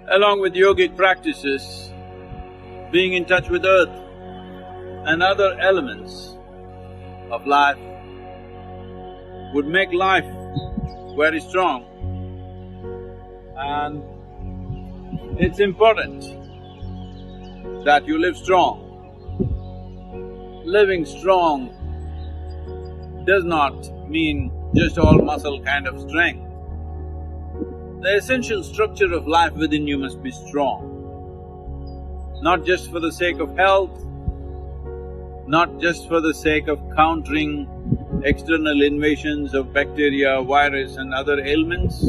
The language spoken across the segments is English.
Along with yogic practices, being in touch with earth and other elements of life would make life very strong. And it's important that you live strong. Living strong does not mean just all muscle kind of strength. The essential structure of life within you must be strong. Not just for the sake of health, not just for the sake of countering external invasions of bacteria, virus and other ailments,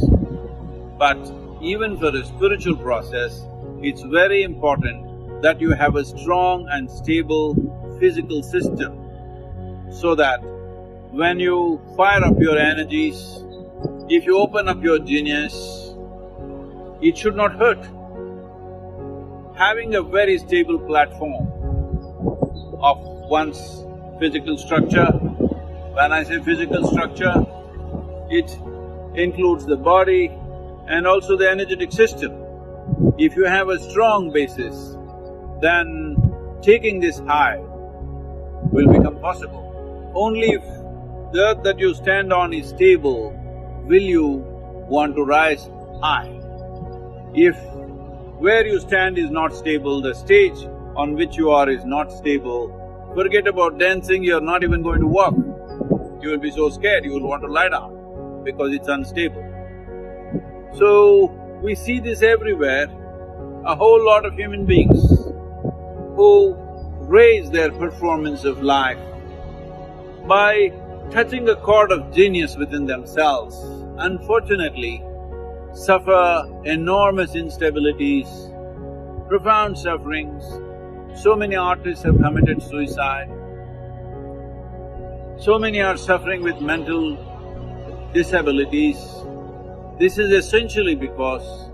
but even for a spiritual process, it's very important that you have a strong and stable physical system so that when you fire up your energies, if you open up your genius, it should not hurt. Having a very stable platform of one's physical structure, when I say physical structure, it includes the body and also the energetic system. If you have a strong basis, then taking this high will become possible. Only if the earth that you stand on is stable, will you want to rise high. If where you stand is not stable, the stage on which you are is not stable, forget about dancing, you're not even going to walk. You will be so scared, you will want to lie down because it's unstable. So, we see this everywhere, a whole lot of human beings who raise their performance of life by touching a chord of genius within themselves, unfortunately suffer enormous instabilities, profound sufferings. So many artists have committed suicide, so many are suffering with mental disabilities. This is essentially because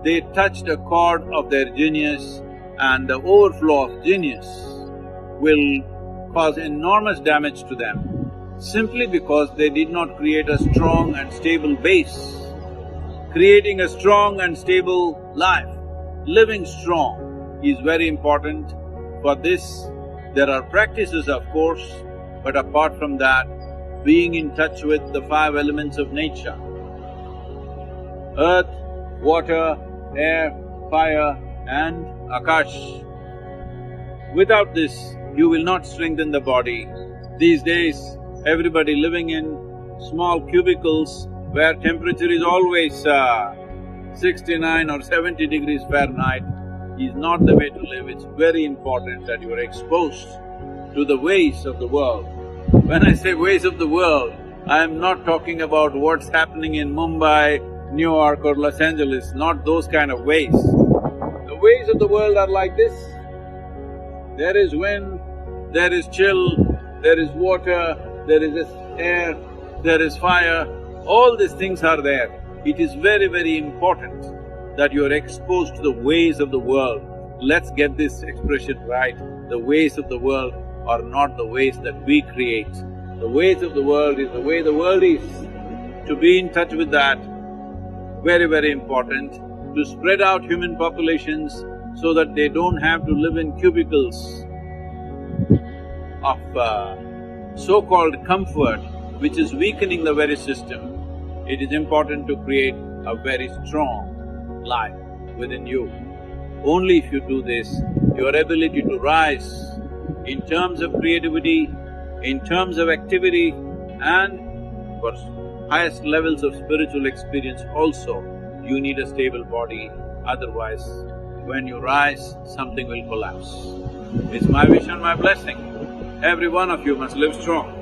they touched a chord of their genius, and the overflow of genius will cause enormous damage to them simply because they did not create a strong and stable base. Creating a strong and stable life, living strong is very important. For this, there are practices of course, but apart from that, being in touch with the five elements of nature: earth, water, air, fire and akash. Without this, you will not strengthen the body. These days, everybody living in small cubicles where temperature is always 69 or 70 degrees Fahrenheit is not the way to live. It's very important that you are exposed to the ways of the world. When I say ways of the world, I am not talking about what's happening in Mumbai, New York or Los Angeles, not those kind of ways. The ways of the world are like this. There is wind, there is chill, there is water, there is air, there is fire, all these things are there. It is very, very important that you are exposed to the ways of the world. Let's get this expression right. The ways of the world are not the ways that we create. The ways of the world is the way the world is. To be in touch with that, very, very important. To spread out human populations so that they don't have to live in cubicles of so-called comfort, which is weakening the very system. It is important to create a very strong life within you. Only if you do this, your ability to rise in terms of creativity, in terms of activity and for highest levels of spiritual experience also, you need a stable body, otherwise when you rise, something will collapse. It's my wish and my blessing. Every one of you must live strong.